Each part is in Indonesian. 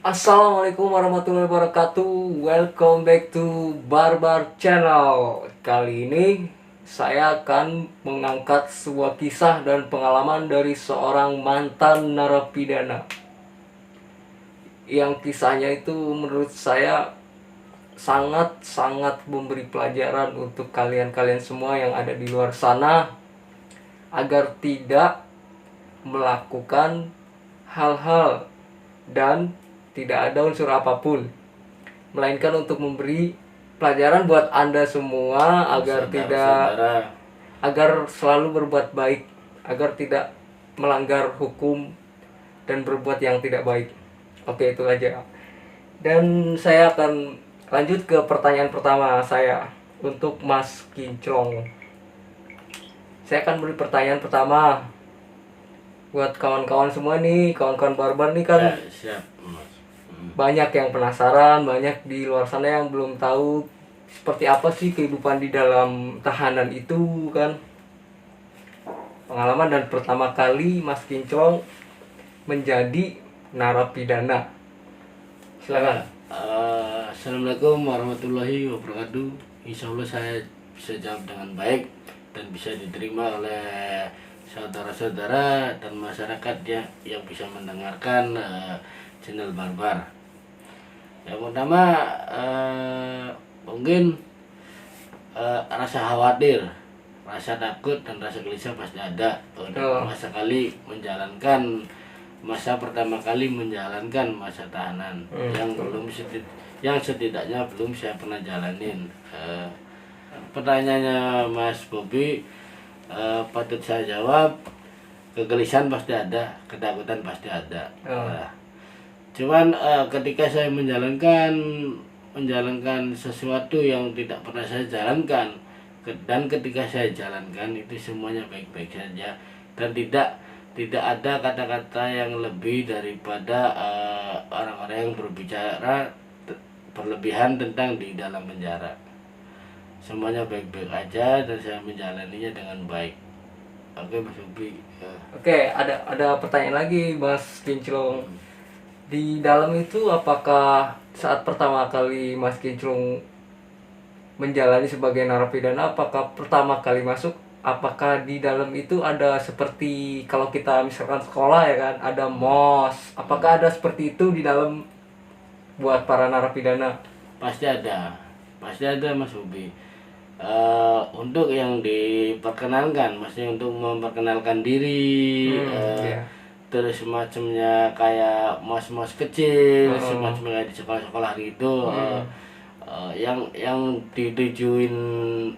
Assalamualaikum warahmatullahi wabarakatuh. Welcome back to Barbar Channel. Kali ini saya akan mengangkat sebuah kisah dan pengalaman dari seorang mantan narapidana. Yang kisahnya itu menurut saya sangat-sangat memberi pelajaran untuk kalian-kalian semua yang ada di luar sana agar tidak melakukan hal-hal dan tidak ada unsur apapun, melainkan untuk memberi pelajaran buat Anda semua agar selalu berbuat baik, agar tidak melanggar hukum dan berbuat yang tidak baik. Oke, itu aja. Dan saya akan lanjut ke pertanyaan pertama saya untuk Mas Kinclong. Saya akan beri pertanyaan pertama buat kawan-kawan semua nih, kawan-kawan barbar nih kan. Siap, Mas. Banyak yang penasaran, banyak di luar sana yang belum tahu seperti apa sih kehidupan di dalam tahanan itu kan. Pengalaman dan pertama kali Mas Kinclong menjadi narapidana. Silakan. Assalamualaikum warahmatullahi wabarakatuh. Insya Allah saya bisa jawab dengan baik dan bisa diterima oleh saudara-saudara dan masyarakat yang bisa mendengarkan channel Barbar. Yang pertama mungkin rasa khawatir, rasa takut dan rasa gelisah pasti ada untuk masa pertama kali menjalankan masa tahanan yang setidaknya belum saya pernah jalanin. Pertanyaannya Mas Bobi, patut saya jawab, kegelisahan pasti ada, ketakutan pasti ada. Cuman ketika saya menjalankan sesuatu yang tidak pernah saya jalankan, dan ketika saya jalankan itu semuanya baik-baik saja, dan tidak ada kata-kata yang lebih daripada orang-orang yang berbicara berlebihan tentang di dalam penjara. Semuanya baik-baik aja dan saya menjalaninya dengan baik. Oke, Mas Bobi. Oke, ada pertanyaan lagi Mas Kinclong. Di dalam itu apakah saat pertama kali Mas Kinclong menjalani sebagai narapidana, apakah pertama kali masuk, apakah di dalam itu ada seperti kalau kita misalkan sekolah ya kan, ada MOS, apakah ada seperti itu di dalam buat para narapidana? Pasti ada Mas Bobi. Untuk yang diperkenalkan, maksudnya untuk memperkenalkan diri, terus semacamnya kayak mos-mos kecil, semacamnya di sekolah-sekolah gitu. Yang ditujuin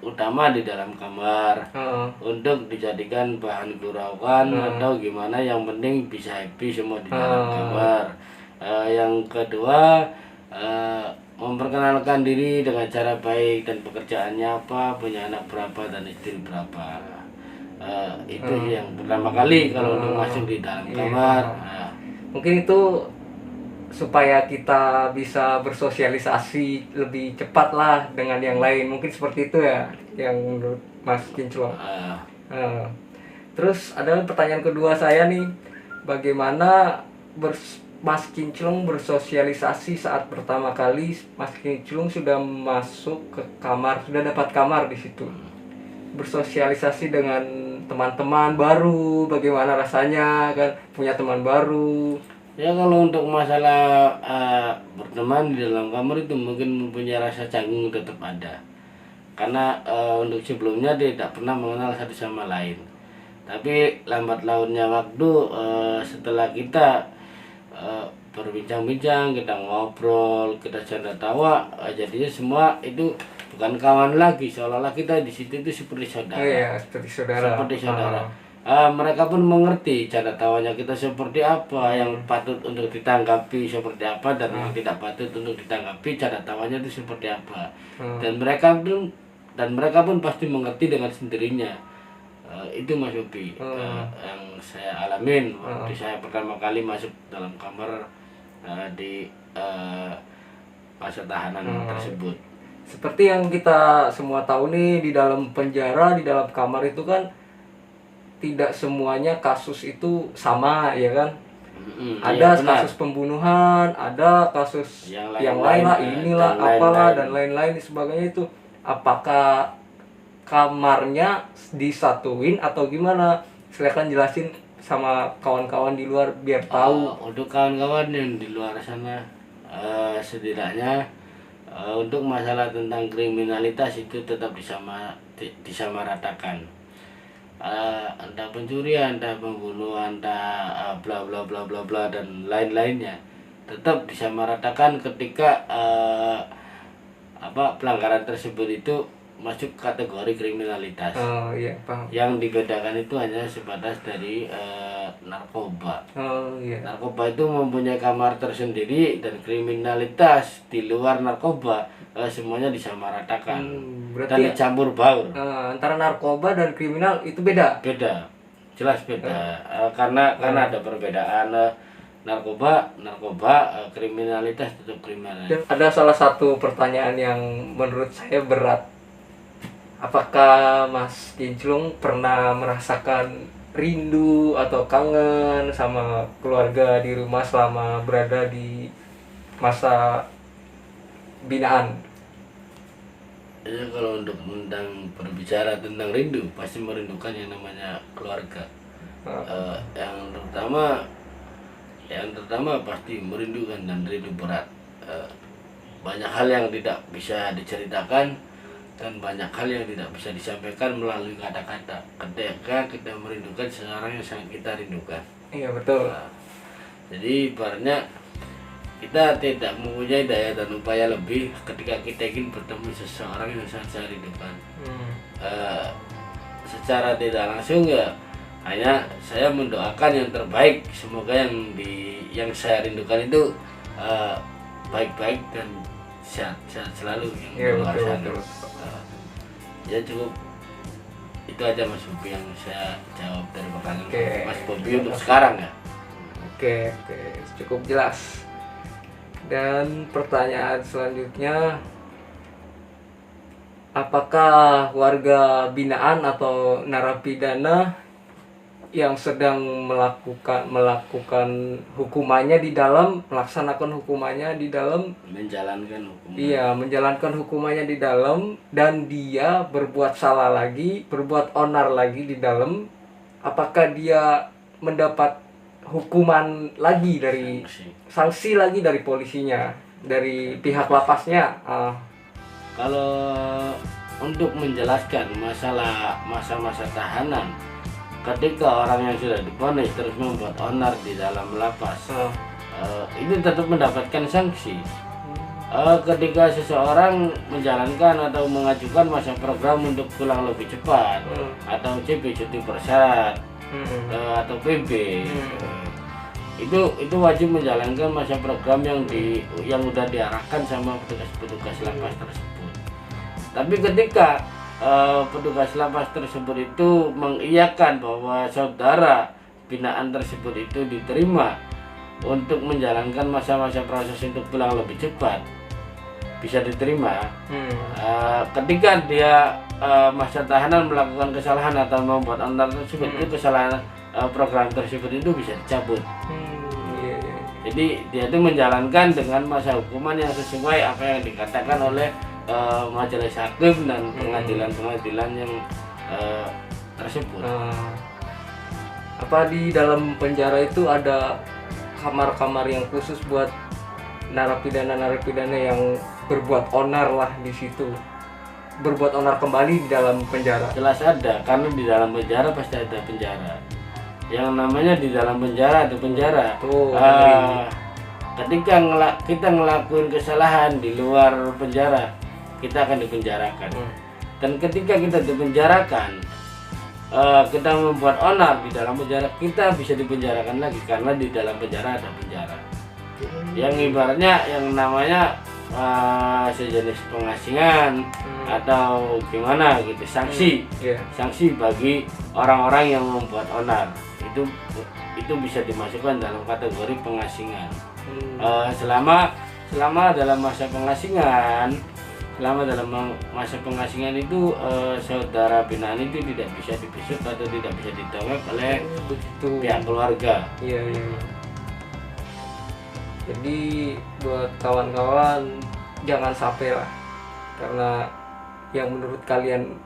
utama di dalam kamar untuk dijadikan bahan gurauan atau gimana, yang penting bisa happy semua di dalam kamar. Yang kedua, memperkenalkan diri dengan cara baik dan pekerjaannya apa, punya anak berapa dan istri berapa. Itu yang pertama kali kalau untuk masuk di dalam kamar. Mungkin itu supaya kita bisa bersosialisasi lebih cepat lah dengan yang lain, mungkin seperti itu ya yang menurut Mas Kinclong. Terus ada pertanyaan kedua saya nih, bagaimana Mas Kinclong bersosialisasi saat pertama kali Mas Kinclong sudah masuk ke kamar, sudah dapat kamar di situ, bersosialisasi dengan teman-teman baru, bagaimana rasanya kan punya teman baru? Ya, kalau untuk masalah berteman di dalam kamar itu mungkin mempunyai rasa canggung tetap ada, karena untuk sebelumnya tidak pernah mengenal satu sama lain. Tapi lambat launnya waktu, setelah kita berbincang-bincang, kita ngobrol, kita canda tawa, jadinya semua itu bukan kawan lagi, seolah-olah kita di situ itu seperti saudara. Seperti saudara. Mereka pun mengerti cara tawanya kita seperti apa, yang patut untuk ditanggapi seperti apa, dan yang tidak patut untuk ditanggapi cara tawanya itu seperti apa. Dan mereka pun pasti mengerti dengan sendirinya. Itu Mas Bobi, yang saya alamin waktu saya pertama kali masuk dalam kamar di masa tahanan tersebut. Seperti yang kita semua tahu nih, di dalam penjara, di dalam kamar itu kan tidak semuanya kasus itu sama ya kan. Ada iya, benar. kasus pembunuhan, ada kasus Yang yang lain-lain, lain lah, dan inilah lain-lain. apalah dan lain-lain sebagainya itu. Apakah kamarnya disatuin atau gimana? Silakan jelasin sama kawan-kawan di luar biar tahu. Untuk kawan-kawan yang di luar sana, setidaknya untuk masalah tentang kriminalitas itu tetap disamaratakan. Entah pencurian, entah pembunuhan, entah bla bla bla bla bla dan lain-lainnya, tetap disamaratakan ketika pelanggaran tersebut itu masuk kategori kriminalitas. Oh iya, paham. Yang dibedakan itu hanya sebatas dari narkoba. Oh iya. Narkoba itu mempunyai kamar tersendiri, dan kriminalitas di luar narkoba semuanya disamaratakan dan Berarti dicampur baur. antara narkoba dan kriminal itu beda. Beda, jelas beda. Karena ada perbedaan. Narkoba, kriminalitas tetap kriminalitas. Dan ada salah satu pertanyaan yang menurut saya berat. Apakah Mas Kinclung pernah merasakan rindu atau kangen sama keluarga di rumah selama berada di masa binaan? Ya, kalau untuk tentang berbicara tentang rindu, pasti merindukan yang namanya keluarga. Yang pertama pasti merindukan dan rindu berat. Banyak hal yang tidak bisa diceritakan dan banyak hal yang tidak bisa disampaikan melalui kata-kata ketika kita merindukan seseorang yang sangat kita rindukan. Iya betul. Jadi ibaratnya kita tidak mempunyai daya dan upaya lebih ketika kita ingin bertemu seseorang yang sangat saya rindukan. Secara tidak langsung ya hanya saya mendoakan yang terbaik, semoga yang saya rindukan itu baik-baik dan sehat selalu yang Iya luar betul, sana. betul. Ya cukup itu aja Mas Bobi yang saya jawab dari pertanyaan Oke. Mas Bobi untuk sekarang ya. Oke, cukup jelas. Dan pertanyaan selanjutnya, apakah warga binaan atau narapidana yang sedang melakukan hukumannya di dalam, melaksanakan hukumannya di dalam, Menjalankan hukum. iya, menjalankan hukumannya di dalam, dan dia berbuat salah lagi, berbuat onar lagi di dalam, apakah dia mendapat hukuman lagi dari sanksi lagi dari polisinya, dari pihak lapasnya? Kalau untuk menjelaskan masalah masa-masa tahanan, ketika orang yang sudah divonis terus membuat onar di dalam lapas, itu tetap mendapatkan sanksi. Ketika seseorang menjalankan atau mengajukan masa program untuk pulang lebih cepat, atau CP cuti bersyarat, atau PB, itu wajib menjalankan masa program yang udah diarahkan sama petugas lapas tersebut. Tapi ketika petugas lapas tersebut itu mengiyakan bahwa saudara binaan tersebut itu diterima untuk menjalankan masa-masa proses untuk pulang lebih cepat, bisa diterima. Ketika dia masa tahanan melakukan kesalahan atau membuat onar tersebut, itu kesalahan program tersebut itu bisa dicabut. Jadi dia itu menjalankan dengan masa hukuman yang sesuai apa yang dikatakan oleh majelis hakim dan pengadilan yang tersebut. Apa di dalam penjara itu ada kamar-kamar yang khusus buat narapidana yang berbuat onar lah di situ, berbuat onar kembali di dalam penjara? Jelas ada, karena di dalam penjara pasti ada penjara. Yang namanya di dalam penjara ada penjara. Ketika kita ngelakuin kesalahan di luar penjara, kita akan dipenjarakan. Dan ketika kita dipenjarakan, kita membuat onar di dalam penjara, kita bisa dipenjarakan lagi karena di dalam penjara ada penjara. Yang ibaratnya yang namanya sejenis pengasingan atau gimana gitu, sanksi bagi orang-orang yang membuat onar, itu bisa dimasukkan dalam kategori pengasingan. Selama dalam masa pengasingan, itu saudara binaan itu tidak bisa dibesuk atau tidak bisa ditangkap oleh pihak keluarga. Jadi buat kawan-kawan jangan sampai lah, karena yang menurut kalian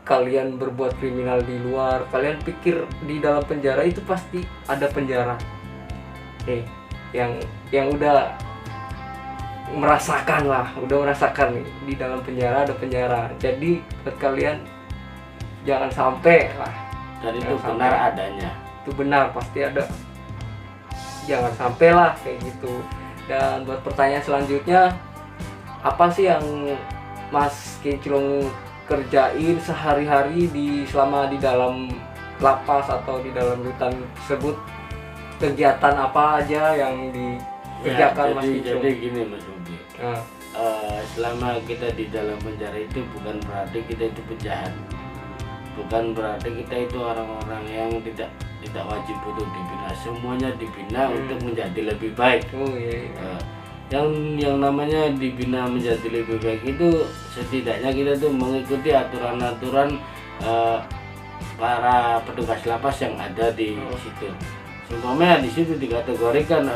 kalian berbuat kriminal di luar, kalian pikir di dalam penjara itu pasti ada penjara. Yang udah merasakan nih di dalam penjara ada penjara. Jadi buat kalian jangan sampai lah. Dan itu benar adanya. Itu benar, pasti ada. Jangan sampai lah kayak gitu. Dan buat pertanyaan selanjutnya, apa sih yang Mas Kinclong kerjain sehari-hari selama di dalam lapas atau di dalam rutan tersebut? Kegiatan apa aja yang dikerjakan Mas Kinclong? Jadi gini Mas Bobi, selama kita di dalam penjara itu bukan berarti kita itu penjahat, bukan berarti kita itu orang-orang yang tidak wajib untuk dibina. Semuanya dibina untuk menjadi lebih baik. Yang namanya dibina menjadi lebih baik itu setidaknya kita tuh mengikuti aturan-aturan para petugas lapas yang ada di situ. Seumpamanya di situ dikategorikan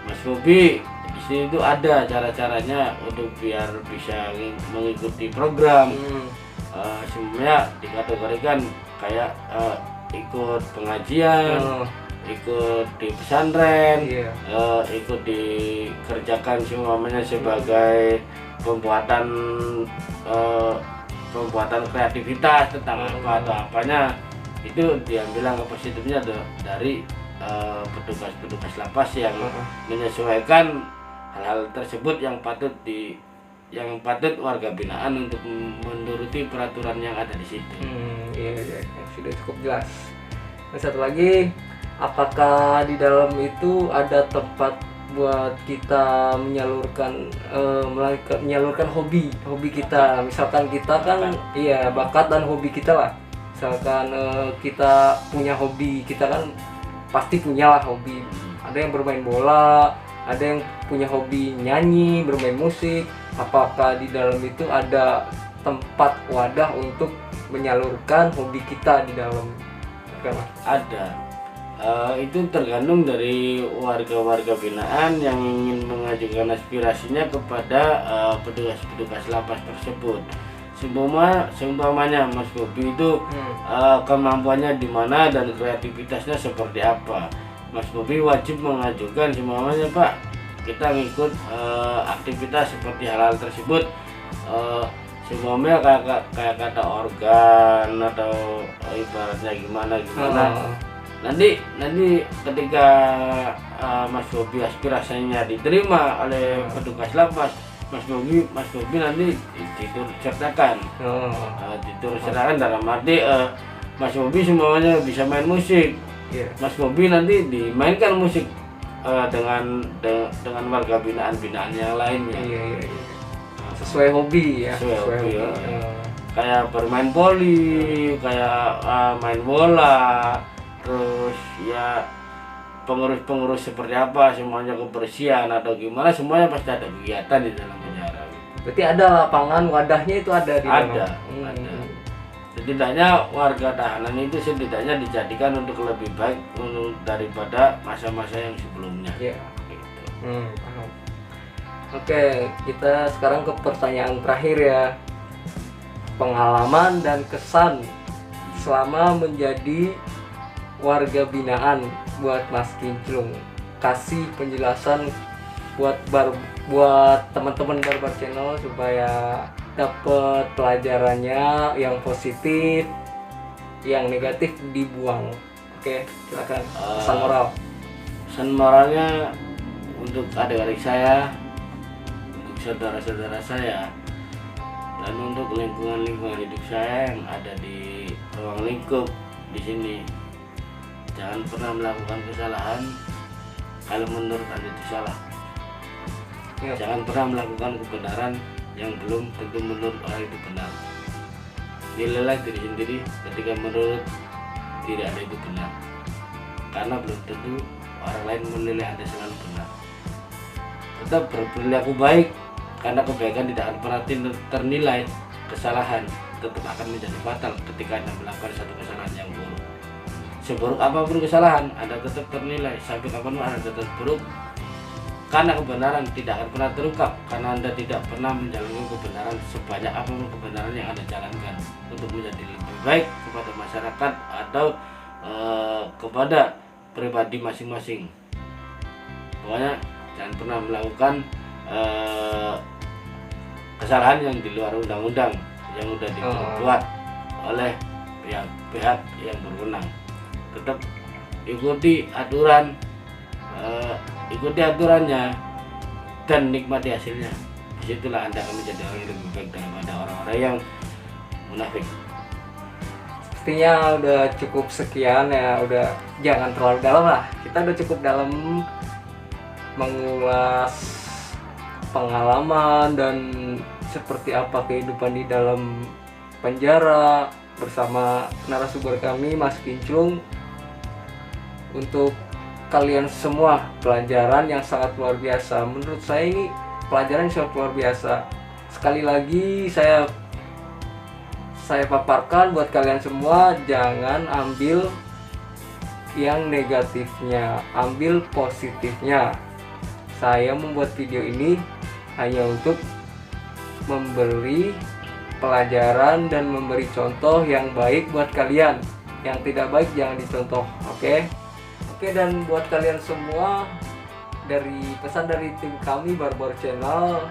Mas Bobi, di sini itu ada cara-caranya untuk biar bisa mengikuti program. Semuanya dikategorikan kayak ikut pengajian, ikut di pesantren, ikut dikerjakan semuanya sebagai pembuatan kreativitas tentang apa atau apanya. Itu diambil angka positifnya dari petugas-petugas lapas yang menyesuaikan hal-hal tersebut yang patut warga binaan untuk menuruti peraturan yang ada di situ. Iya, sudah cukup jelas. Dan satu lagi, apakah di dalam itu ada tempat buat kita menyalurkan hobi kita? Misalkan kita kan bakat dan hobi kita lah. Misalkan kita punya hobi, kita kan pasti punya lah hobi. Ada yang bermain bola, ada yang punya hobi nyanyi, bermain musik. Apakah di dalam itu ada tempat wadah untuk menyalurkan hobi kita di dalam? Ada. Itu tergantung dari warga-warga binaan yang ingin mengajukan aspirasinya kepada petugas-petugas lapas tersebut. Seumpamanya Mas Bobi itu kemampuannya di mana dan kreativitasnya seperti apa, Mas Bobi wajib mengajukan semuanya, Pak, kita ngikut aktivitas seperti hal-hal tersebut. Seumpamanya kayak kata organ atau ibaratnya gimana. Nanti ketika Mas Bobi aspirasinya diterima oleh petugas lapas, Mas Bobi nanti diturut sertakan. Diturut sertakan dalam arti Mas Bobi semuanya bisa main musik. Mas Bobi nanti dimainkan musik dengan warga binaan yang lainnya. Sesuai hobi ya. Sesuai hobi. Kayak bermain voli, kayak main bola, terus ya pengurus seperti apa, semuanya kebersihan atau gimana, semuanya pasti ada kegiatan di dalam penjara. Berarti ada lapangan wadahnya itu ada di dalam. Ada. Setidaknya warga tahanan itu setidaknya dijadikan untuk lebih baik daripada masa-masa yang sebelumnya. Gitu. Paham. Oke, kita sekarang ke pertanyaan terakhir ya. Pengalaman dan kesan selama menjadi warga binaan buat Mas Kinclong. Kasih penjelasan buat teman-teman Barbar Channel supaya dapat pelajarannya, yang positif, yang negatif dibuang. Oke, silakan. Pesan moral. Pesan moralnya untuk adik-adik saya, untuk saudara-saudara saya, dan untuk lingkungan hidup saya yang ada di ruang lingkup di sini. Jangan pernah melakukan kesalahan kalau menurut Anda itu salah. Jangan pernah melakukan kebenaran yang belum tentu menurut orang itu benar. Nilailah diri sendiri ketika menurut tidak ada itu benar, karena belum tentu orang lain menilai Anda selalu benar. Tetap berperilaku baik, karena kebaikan tidak akan pernah ternilai. Kesalahan tetap akan menjadi fatal ketika Anda melakukan satu kesalahan yang buruk. seburuk apapun kesalahan Anda tetap ternilai, sampai kapanpun Anda tetap buruk, karena kebenaran tidak akan pernah terungkap, karena Anda tidak pernah menjalankan kebenaran sebanyak apapun kebenaran yang Anda jalankan untuk menjadi lebih baik kepada masyarakat atau kepada pribadi masing-masing. Pokoknya jangan pernah melakukan kesalahan yang di luar undang-undang yang sudah dibuat oleh pihak yang berwenang. Tetap ikuti aturan, ikuti aturannya dan nikmati hasilnya. Disitulah Anda akan menjadi orang yang lebih baik daripada orang-orang yang munafik. Sepertinya udah cukup sekian ya, udah jangan terlalu dalam lah. Kita udah cukup dalam mengulas pengalaman dan seperti apa kehidupan di dalam penjara bersama narasumber kami Mas Kinclung. Untuk kalian semua, pelajaran yang sangat luar biasa. Menurut saya ini pelajaran yang sangat luar biasa. Sekali lagi saya paparkan buat kalian semua, jangan ambil yang negatifnya, ambil positifnya. Saya membuat video ini hanya untuk memberi pelajaran dan memberi contoh yang baik buat kalian. Yang tidak baik jangan dicontoh, oke? Oke, dan buat kalian semua, dari pesan dari tim kami Barbar Channel,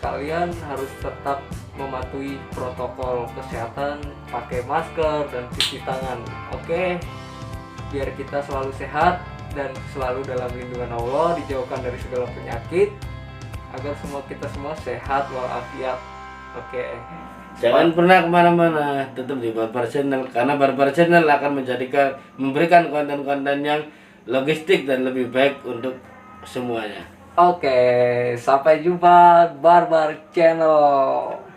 kalian harus tetap mematuhi protokol kesehatan, pakai masker dan cuci tangan, oke? Biar kita selalu sehat dan selalu dalam lindungan Allah, dijauhkan dari segala penyakit, agar kita semua sehat walafiat, oke? Jangan pernah kemana-mana, tetap di Barbar Channel, karena Barbar Channel akan memberikan konten-konten yang logistik dan lebih baik untuk semuanya. Oke, sampai jumpa Barbar Channel.